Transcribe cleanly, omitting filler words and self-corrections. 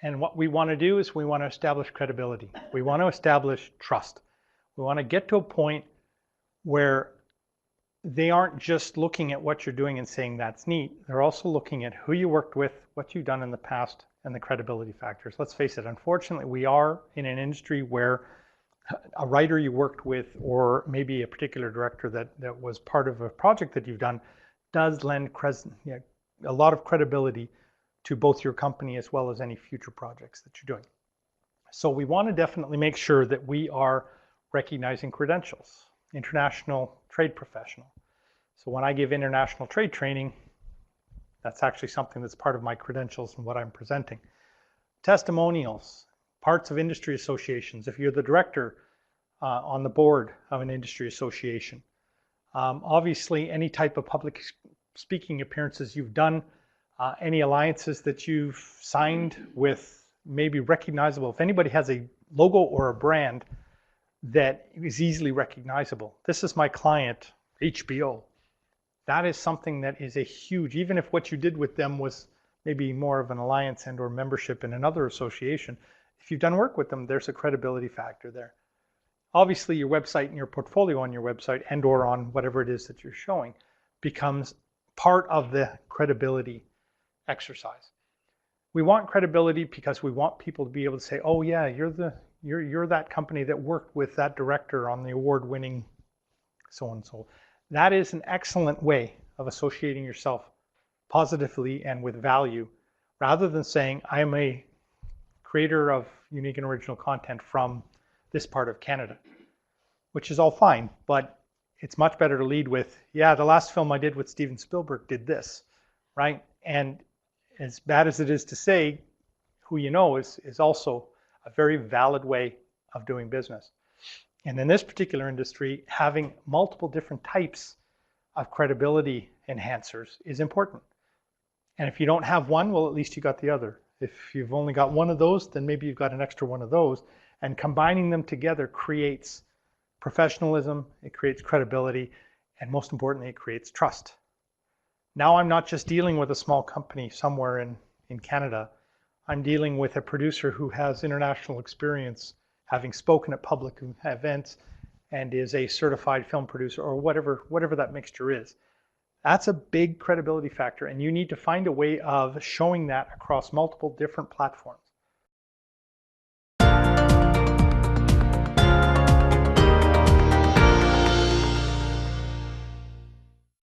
And what we want to do is we want to establish credibility. We want to establish trust. We want to get to a point where they aren't just looking at what you're doing and saying that's neat. They're also looking at who you worked with, what you've done in the past, and the credibility factors. Let's face it, unfortunately, we are in an industry where a writer you worked with, or maybe a particular director that was part of a project that you've done, does lend a lot of credibility to both your company as well as any future projects that you're doing. So we want to definitely make sure that we are recognizing credentials, international trade professional. So when I give international trade training, that's actually something that's part of my credentials and what I'm presenting. Testimonials, parts of industry associations. If you're the director on the board of an industry association, obviously any type of public speaking appearances you've done, any alliances that you've signed with maybe recognizable. If anybody has a logo or a brand that is easily recognizable, this is my client, HBO. That is something that is a huge, even if what you did with them was maybe more of an alliance and or membership in another association, if you've done work with them, there's a credibility factor there. Obviously, your website and your portfolio on your website and or on whatever it is that you're showing becomes part of the credibility exercise. We want credibility because we want people to be able to say, oh yeah, you're that company that worked with that director on the award-winning so and so. That is an excellent way of associating yourself positively and with value, rather than saying I am a creator of unique and original content from this part of Canada, which is all fine, but it's much better to lead with, yeah, the last film I did with Steven Spielberg did this, right? And as bad as it is to say, who you know is also a very valid way of doing business. And in this particular industry, having multiple different types of credibility enhancers is important. And if you don't have one, well, at least you got the other. If you've only got one of those, then maybe you've got an extra one of those. And combining them together creates professionalism, it creates credibility, and most importantly, it creates trust. Now I'm not just dealing with a small company somewhere in Canada. I'm dealing with a producer who has international experience, having spoken at public events, and is a certified film producer, or whatever that mixture is. That's a big credibility factor, and you need to find a way of showing that across multiple different platforms.